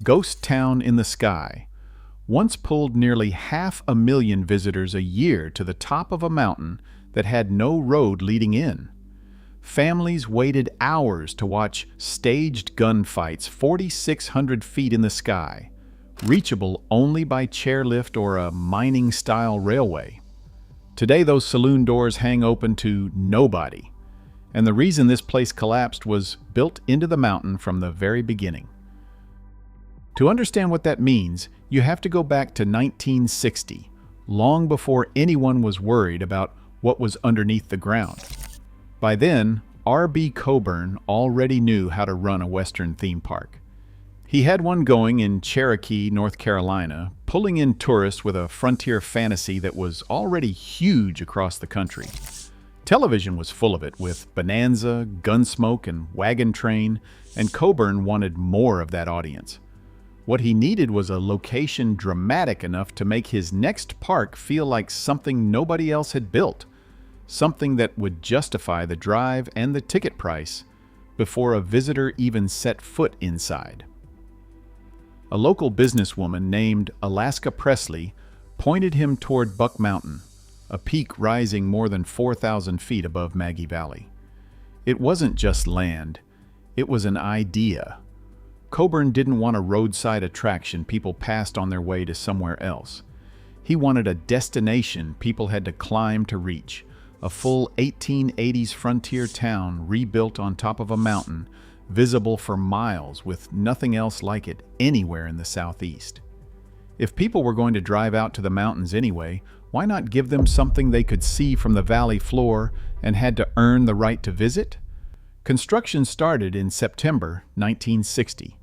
Ghost Town in the Sky once pulled nearly 500,000 visitors a year to the top of a mountain that had no road leading in. Families waited hours to watch staged gunfights 4,600 feet in the sky, reachable only by chairlift or a mining-style railway. Today, those saloon doors hang open to nobody, and the reason this place collapsed was built into the mountain from the very beginning. To understand what that means, you have to go back to 1960, long before anyone was worried about what was underneath the ground. By then, R.B. Coburn already knew how to run a Western theme park. He had one going in Cherokee, North Carolina, pulling in tourists with a frontier fantasy that was already huge across the country. Television was full of it, with Bonanza, Gunsmoke, and Wagon Train, and Coburn wanted more of that audience. What he needed was a location dramatic enough to make his next park feel like something nobody else had built, something that would justify the drive and the ticket price before a visitor even set foot inside. A local businesswoman named Alaska Presley pointed him toward Buck Mountain, a peak rising more than 4,000 feet above Maggie Valley. It wasn't just land, it was an idea. Coburn didn't want a roadside attraction people passed on their way to somewhere else. He wanted a destination people had to climb to reach, a full 1880s frontier town rebuilt on top of a mountain, visible for miles with nothing else like it anywhere in the southeast. If people were going to drive out to the mountains anyway, why not give them something they could see from the valley floor and had to earn the right to visit? Construction started in September 1960.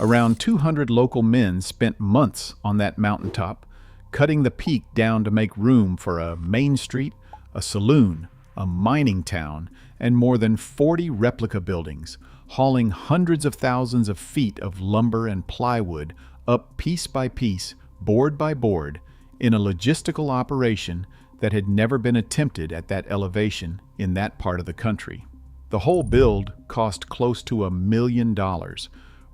Around 200 local men spent months on that mountaintop, cutting the peak down to make room for a main street, a saloon, a mining town, and more than 40 replica buildings, hauling hundreds of thousands of feet of lumber and plywood up piece by piece, board by board, in a logistical operation that had never been attempted at that elevation in that part of the country. The whole build cost close to $1 million,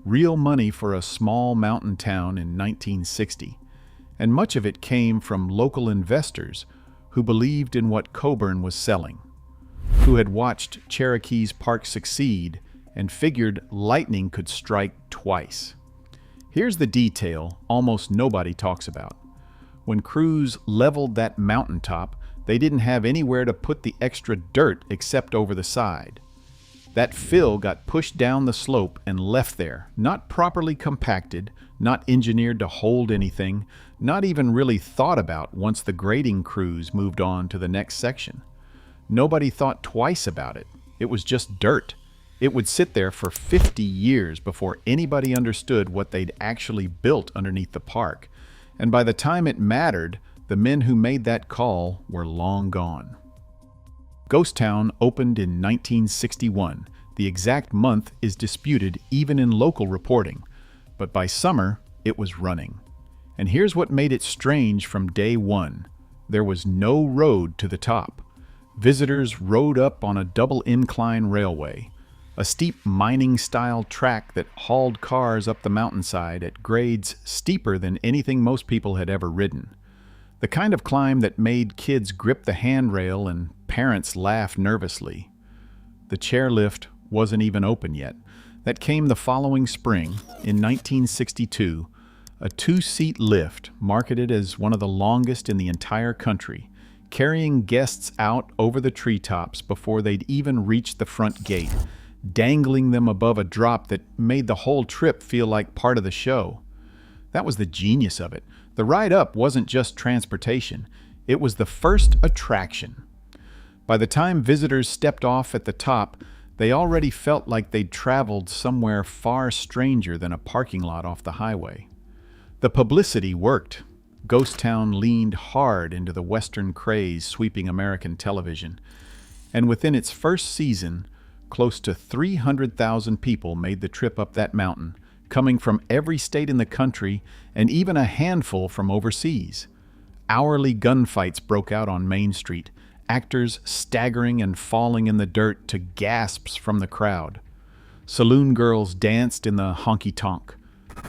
real money for a small mountain town in 1960, and much of it came from local investors who believed in what Coburn was selling, who had watched Cherokee's park succeed and figured lightning could strike twice. Here's the detail almost nobody talks about. When crews leveled that mountaintop, they didn't have anywhere to put the extra dirt except over the side. That fill got pushed down the slope and left there, not properly compacted, not engineered to hold anything, not even really thought about once the grading crews moved on to the next section. Nobody thought twice about it. It was just dirt. It would sit there for 50 years before anybody understood what they'd actually built underneath the park. And by the time it mattered, the men who made that call were long gone. Ghost Town opened in 1961. The exact month is disputed even in local reporting, but by summer, it was running. And here's what made it strange from day one. There was no road to the top. Visitors rode up on a double incline railway, a steep mining-style track that hauled cars up the mountainside at grades steeper than anything most people had ever ridden. The kind of climb that made kids grip the handrail and parents laugh nervously. The chairlift wasn't even open yet. That came the following spring, in 1962, a two-seat lift marketed as one of the longest in the entire country, carrying guests out over the treetops before they'd even reached the front gate, dangling them above a drop that made the whole trip feel like part of the show. That was the genius of it. The ride up wasn't just transportation. It was the first attraction. By the time visitors stepped off at the top, they already felt like they'd traveled somewhere far stranger than a parking lot off the highway. The publicity worked. Ghost Town leaned hard into the Western craze sweeping American television, and within its first season, close to 300,000 people made the trip up that mountain, coming from every state in the country and even a handful from overseas. Hourly gunfights broke out on Main Street, actors staggering and falling in the dirt to gasps from the crowd. Saloon girls danced in the honky-tonk.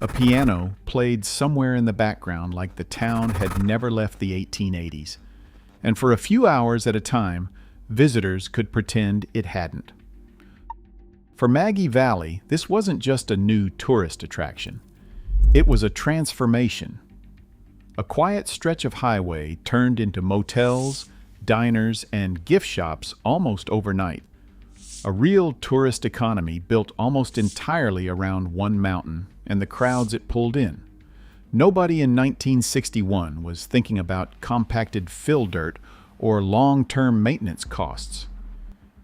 A piano played somewhere in the background like the town had never left the 1880s. And for a few hours at a time, visitors could pretend it hadn't. For Maggie Valley, this wasn't just a new tourist attraction. It was a transformation. A quiet stretch of highway turned into motels, diners, and gift shops almost overnight. A real tourist economy built almost entirely around one mountain and the crowds it pulled in. Nobody in 1961 was thinking about compacted fill dirt or long-term maintenance costs.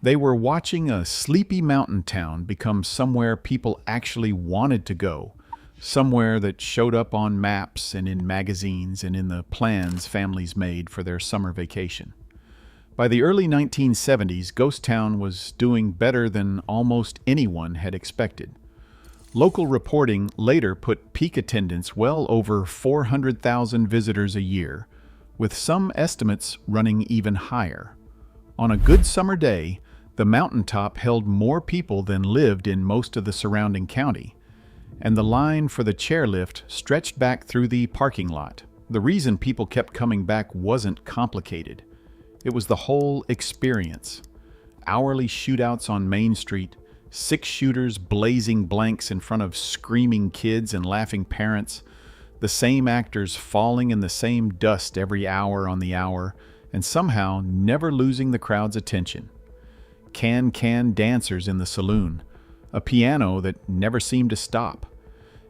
They were watching a sleepy mountain town become somewhere people actually wanted to go, somewhere that showed up on maps and in magazines and in the plans families made for their summer vacation. By the early 1970s, Ghost Town was doing better than almost anyone had expected. Local reporting later put peak attendance well over 400,000 visitors a year, with some estimates running even higher. On a good summer day, the mountaintop held more people than lived in most of the surrounding county, and the line for the chairlift stretched back through the parking lot. The reason people kept coming back wasn't complicated. It was the whole experience. Hourly shootouts on Main Street, 6 shooters blazing blanks in front of screaming kids and laughing parents, the same actors falling in the same dust every hour on the hour, and somehow never losing the crowd's attention. Can-can dancers in the saloon, a piano that never seemed to stop.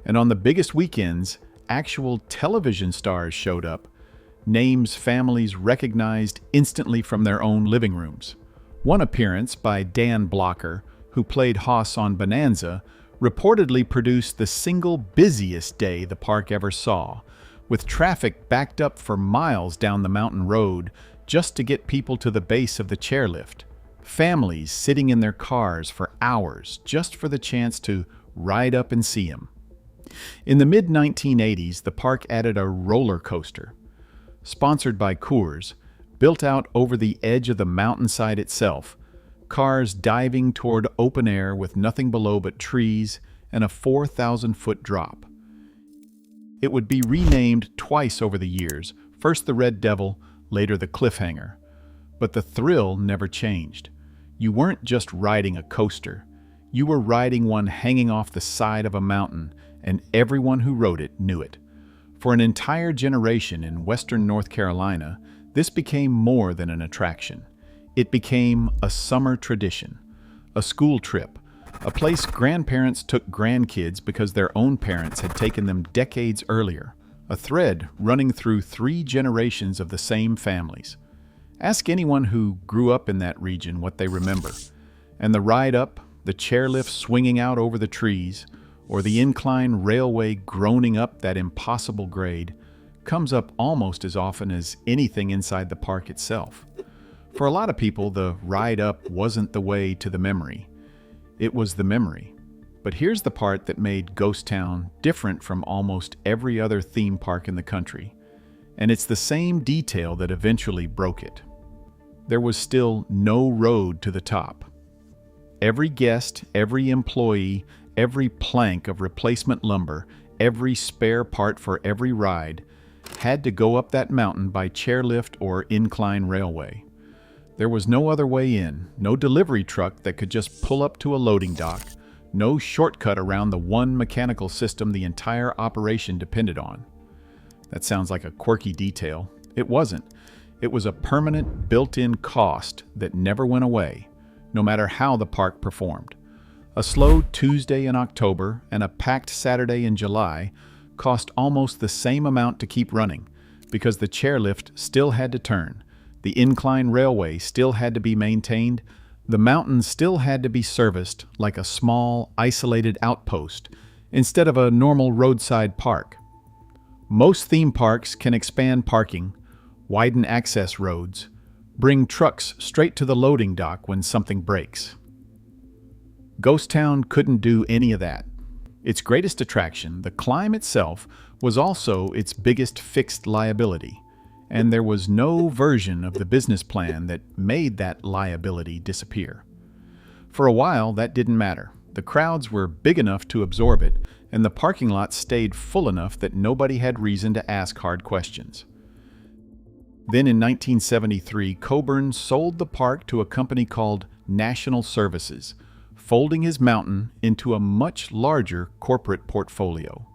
And on the biggest weekends, actual television stars showed up, names families recognized instantly from their own living rooms. One appearance by Dan Blocker, who played Hoss on Bonanza, reportedly produced the single busiest day the park ever saw, with traffic backed up for miles down the mountain road just to get people to the base of the chairlift. Families sitting in their cars for hours just for the chance to ride up and see him. In the mid-1980s, the park added a roller coaster. Sponsored by Coors, built out over the edge of the mountainside itself, cars diving toward open air with nothing below but trees and a 4,000-foot drop. It would be renamed twice over the years, first the Red Devil, later the Cliffhanger. But the thrill never changed. You weren't just riding a coaster. You were riding one hanging off the side of a mountain, and everyone who rode it knew it. For an entire generation in western North Carolina, this became more than an attraction. It became a summer tradition, a school trip, a place grandparents took grandkids because their own parents had taken them decades earlier, a thread running through 3 generations of the same families. Ask anyone who grew up in that region what they remember, and the ride up, the chairlift swinging out over the trees, or the incline railway groaning up that impossible grade, comes up almost as often as anything inside the park itself. For a lot of people, the ride up wasn't the way to the memory. It was the memory. But here's the part that made Ghost Town different from almost every other theme park in the country. And it's the same detail that eventually broke it. There was still no road to the top. Every guest, every employee, every plank of replacement lumber, every spare part for every ride, had to go up that mountain by chairlift or incline railway. There was no other way in, no delivery truck that could just pull up to a loading dock, no shortcut around the one mechanical system the entire operation depended on. That sounds like a quirky detail. It wasn't. It was a permanent, built-in cost that never went away, no matter how the park performed. A slow Tuesday in October and a packed Saturday in July cost almost the same amount to keep running, because the chairlift still had to turn, the incline railway still had to be maintained, the mountain still had to be serviced like a small, isolated outpost instead of a normal roadside park. Most theme parks can expand parking, widen access roads, bring trucks straight to the loading dock when something breaks. Ghost Town couldn't do any of that. Its greatest attraction, the climb itself, was also its biggest fixed liability, and there was no version of the business plan that made that liability disappear. For a while, that didn't matter. The crowds were big enough to absorb it, and the parking lot stayed full enough that nobody had reason to ask hard questions. Then in 1973, Coburn sold the park to a company called National Services, folding his mountain into a much larger corporate portfolio.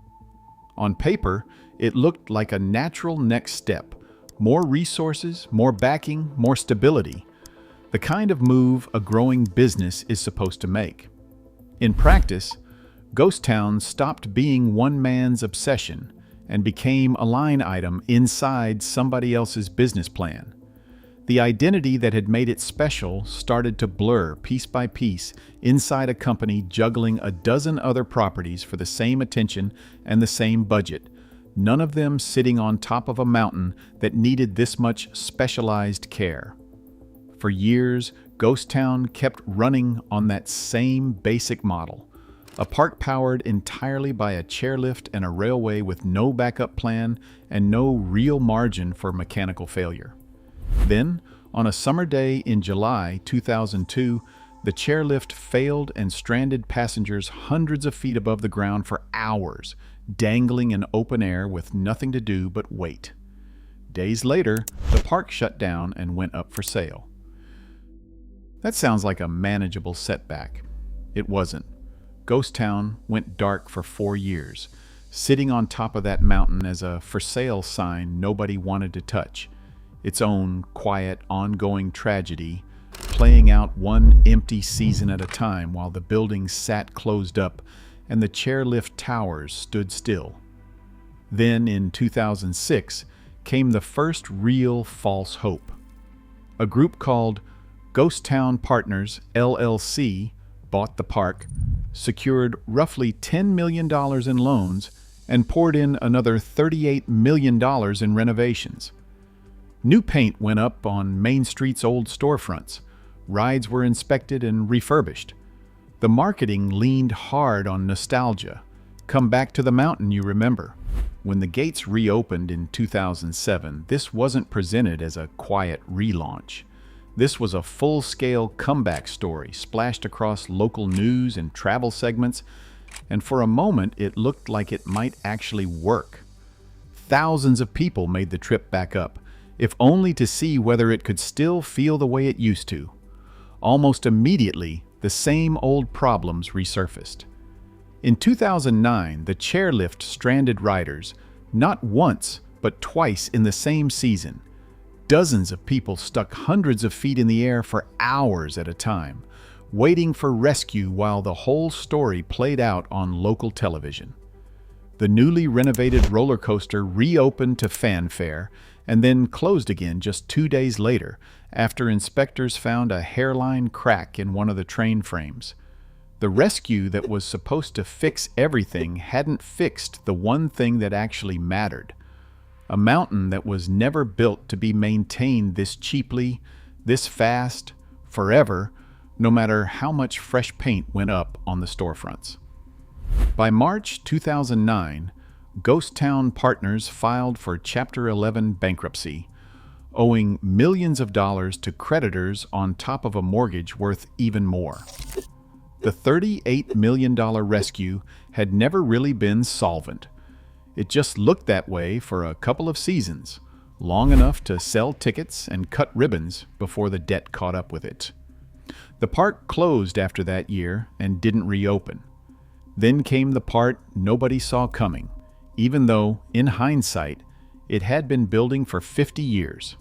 On paper, it looked like a natural next step: more resources, more backing, more stability. The kind of move a growing business is supposed to make. In practice, Ghost Town stopped being one man's obsession and became a line item inside somebody else's business plan. The identity that had made it special started to blur piece by piece inside a company juggling a dozen other properties for the same attention and the same budget, none of them sitting on top of a mountain that needed this much specialized care. For years, Ghost Town kept running on that same basic model: a park powered entirely by a chairlift and a railway with no backup plan and no real margin for mechanical failure. Then, on a summer day in July 2002, the chairlift failed and stranded passengers hundreds of feet above the ground for hours, dangling in open air with nothing to do but wait. Days later, the park shut down and went up for sale. That sounds like a manageable setback. It wasn't. Ghost Town went dark for 4 years, sitting on top of that mountain as a for sale sign nobody wanted to touch, its own quiet, ongoing tragedy, playing out one empty season at a time while the buildings sat closed up and the chairlift towers stood still. Then, in 2006, came the first real false hope. A group called Ghost Town Partners, LLC, bought the park, secured roughly $10 million in loans, and poured in another $38 million in renovations. New paint went up on Main Street's old storefronts. Rides were inspected and refurbished. The marketing leaned hard on nostalgia. Come back to the mountain you remember. When the gates reopened in 2007, this wasn't presented as a quiet relaunch. This was a full-scale comeback story splashed across local news and travel segments, and for a moment it looked like it might actually work. Thousands of people made the trip back up, if only to see whether it could still feel the way it used to. Almost immediately, the same old problems resurfaced. In 2009, the chairlift stranded riders, not once, but twice in the same season. Dozens of people stuck hundreds of feet in the air for hours at a time, waiting for rescue while the whole story played out on local television. The newly renovated roller coaster reopened to fanfare and then closed again just 2 days later after inspectors found a hairline crack in one of the train frames. The rescue that was supposed to fix everything hadn't fixed the one thing that actually mattered. A mountain that was never built to be maintained this cheaply, this fast, forever, no matter how much fresh paint went up on the storefronts. By March 2009, Ghost Town Partners filed for Chapter 11 bankruptcy, owing millions of dollars to creditors on top of a mortgage worth even more. The $38 million rescue had never really been solvent. It just looked that way for a couple of seasons, long enough to sell tickets and cut ribbons before the debt caught up with it. The park closed after that year and didn't reopen. Then came the part nobody saw coming, even though, in hindsight, it had been building for 50 years.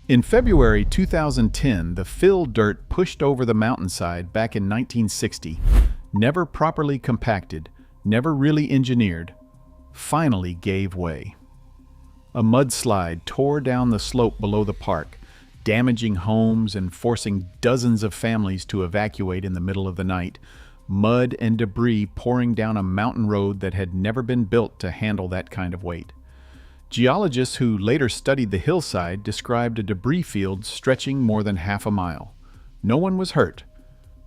In February 2010, the fill dirt pushed over the mountainside back in 1960, never properly compacted, never really engineered, finally gave way. A mudslide tore down the slope below the park, damaging homes and forcing dozens of families to evacuate in the middle of the night, mud and debris pouring down a mountain road that had never been built to handle that kind of weight. Geologists who later studied the hillside described a debris field stretching more than half a mile. No one was hurt,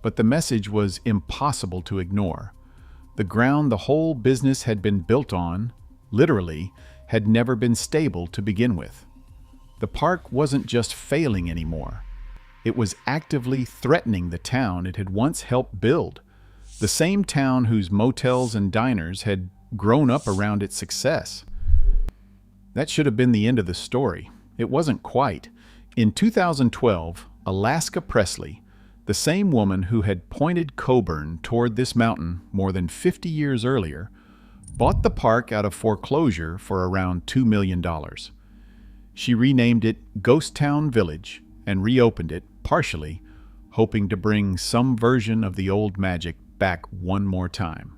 but the message was impossible to ignore. The ground the whole business had been built on, literally, had never been stable to begin with. The park wasn't just failing anymore. It was actively threatening the town it had once helped build. The same town whose motels and diners had grown up around its success. That should have been the end of the story. It wasn't quite. In 2012, Alaska Presley, the same woman who had pointed Coburn toward this mountain more than 50 years earlier, bought the park out of foreclosure for around $2 million. She renamed it Ghost Town Village and reopened it, partially, hoping to bring some version of the old magic back one more time.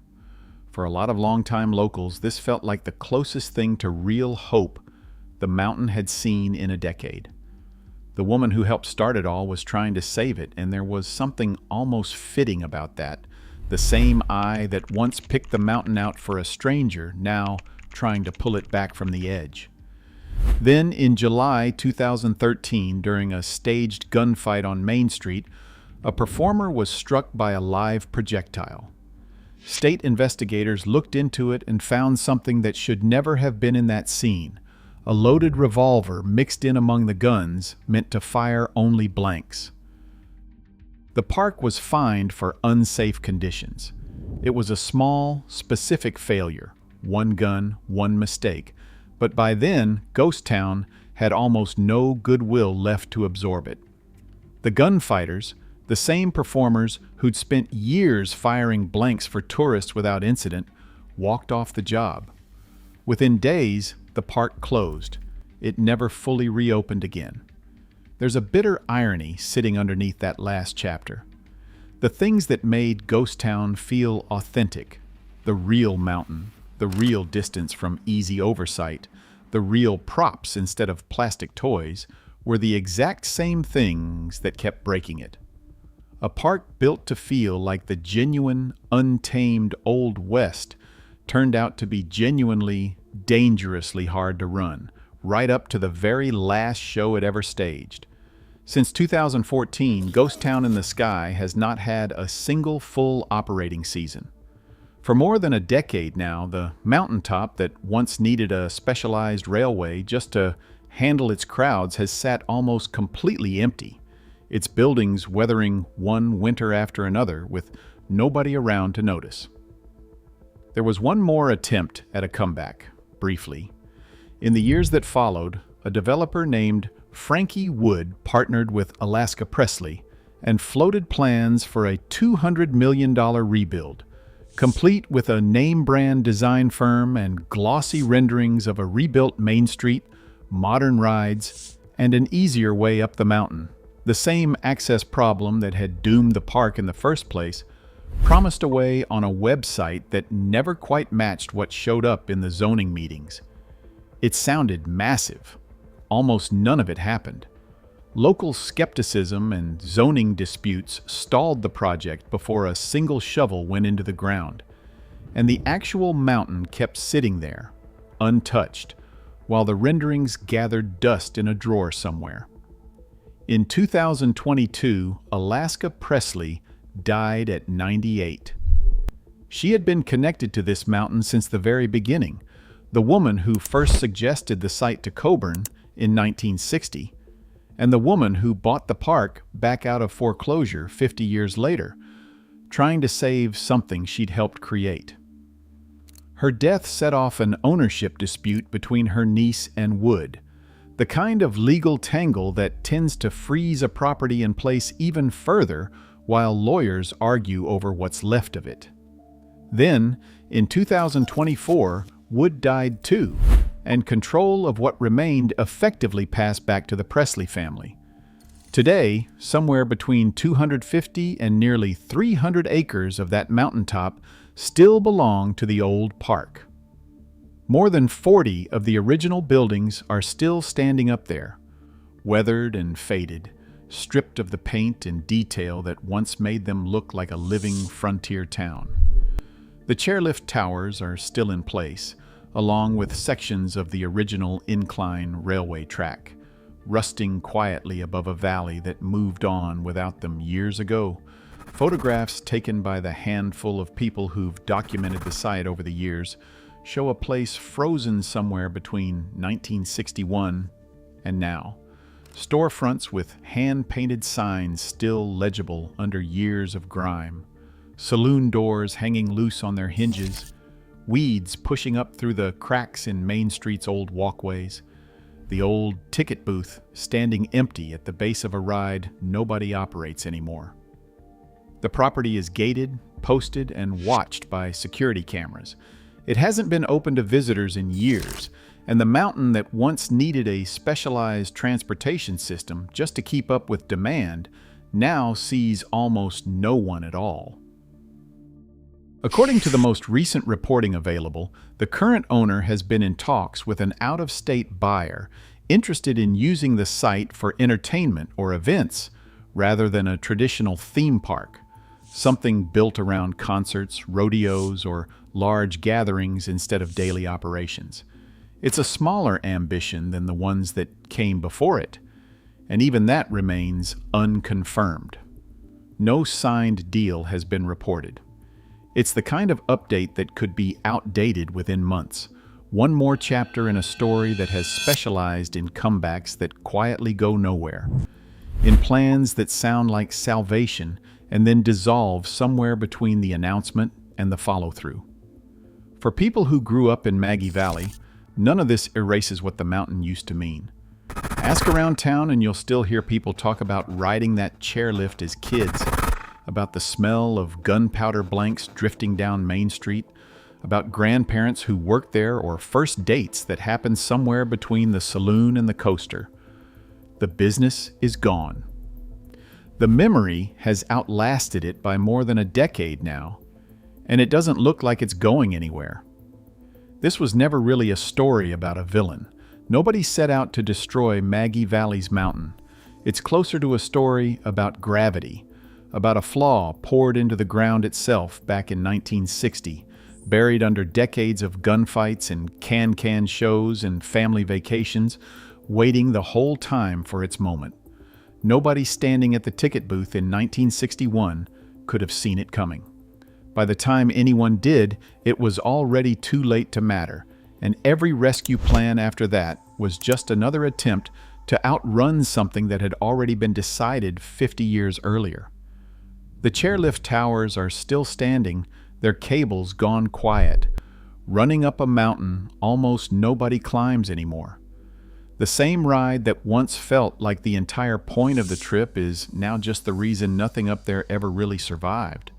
For a lot of longtime locals, this felt like the closest thing to real hope the mountain had seen in a decade. The woman who helped start it all was trying to save it, and there was something almost fitting about that. The same eye that once picked the mountain out for a stranger, now trying to pull it back from the edge. Then, in July 2013, during a staged gunfight on Main Street, a performer was struck by a live projectile. State investigators looked into it and found something that should never have been in that scene: a loaded revolver mixed in among the guns, meant to fire only blanks. The park was fined for unsafe conditions. It was a small, specific failure, one gun, one mistake, but by then, Ghost Town had almost no goodwill left to absorb it. The gunfighters, the same performers who'd spent years firing blanks for tourists without incident, walked off the job. Within days, the park closed. It never fully reopened again. There's a bitter irony sitting underneath that last chapter. The things that made Ghost Town feel authentic, the real mountain, the real distance from easy oversight, the real props instead of plastic toys, were the exact same things that kept breaking it. A park built to feel like the genuine, untamed Old West turned out to be genuinely, dangerously hard to run, right up to the very last show it ever staged. Since 2014, Ghost Town in the Sky has not had a single full operating season. For more than a decade now, the mountaintop that once needed a specialized railway just to handle its crowds has sat almost completely empty, its buildings weathering one winter after another with nobody around to notice. There was one more attempt at a comeback, briefly. In the years that followed, a developer named Frankie Wood partnered with Alaska Presley and floated plans for a $200 million rebuild, complete with a name-brand design firm and glossy renderings of a rebuilt Main Street, modern rides, and an easier way up the mountain. The same access problem that had doomed the park in the first place promised a way on a website that never quite matched what showed up in the zoning meetings. It sounded massive. Almost none of it happened. Local skepticism and zoning disputes stalled the project before a single shovel went into the ground, and the actual mountain kept sitting there, untouched, while the renderings gathered dust in a drawer somewhere. In 2022, Alaska Presley died at 98. She had been connected to this mountain since the very beginning, the woman who first suggested the site to Coburn in 1960, and the woman who bought the park back out of foreclosure 50 years later, trying to save something she'd helped create. Her death set off an ownership dispute between her niece and Wood, the kind of legal tangle that tends to freeze a property in place even further while lawyers argue over what's left of it. Then, in 2024, Wood died too, and control of what remained effectively passed back to the Presley family. Today, somewhere between 250 and nearly 300 acres of that mountaintop still belong to the old park. More than 40 of the original buildings are still standing up there, weathered and faded, stripped of the paint and detail that once made them look like a living frontier town. The chairlift towers are still in place, along with sections of the original incline railway track, rusting quietly above a valley that moved on without them years ago. Photographs taken by the handful of people who've documented the site over the years show a place frozen somewhere between 1961 and now. Storefronts with hand-painted signs still legible under years of grime. Saloon doors hanging loose on their hinges, weeds pushing up through the cracks in Main Street's old walkways, the old ticket booth standing empty at the base of a ride nobody operates anymore. The property is gated, posted, and watched by security cameras. It hasn't been open to visitors in years, and the mountain that once needed a specialized transportation system just to keep up with demand now sees almost no one at all. According to the most recent reporting available, the current owner has been in talks with an out-of-state buyer interested in using the site for entertainment or events rather than a traditional theme park, something built around concerts, rodeos, or large gatherings instead of daily operations. It's a smaller ambition than the ones that came before it, and even that remains unconfirmed. No signed deal has been reported. It's the kind of update that could be outdated within months. One more chapter in a story that has specialized in comebacks that quietly go nowhere. In plans that sound like salvation and then dissolve somewhere between the announcement and the follow-through. For people who grew up in Maggie Valley, none of this erases what the mountain used to mean. Ask around town and you'll still hear people talk about riding that chairlift as kids, about the smell of gunpowder blanks drifting down Main Street, about grandparents who worked there or first dates that happened somewhere between the saloon and the coaster. The business is gone. The memory has outlasted it by more than a decade now, and it doesn't look like it's going anywhere. This was never really a story about a villain. Nobody set out to destroy Maggie Valley's mountain. It's closer to a story about gravity, about a flaw poured into the ground itself back in 1960, buried under decades of gunfights and can-can shows and family vacations, waiting the whole time for its moment. Nobody standing at the ticket booth in 1961 could have seen it coming. By the time anyone did, it was already too late to matter, and every rescue plan after that was just another attempt to outrun something that had already been decided 50 years earlier. The chairlift towers are still standing, their cables gone quiet, running up a mountain almost nobody climbs anymore. The same ride that once felt like the entire point of the trip is now just the reason nothing up there ever really survived.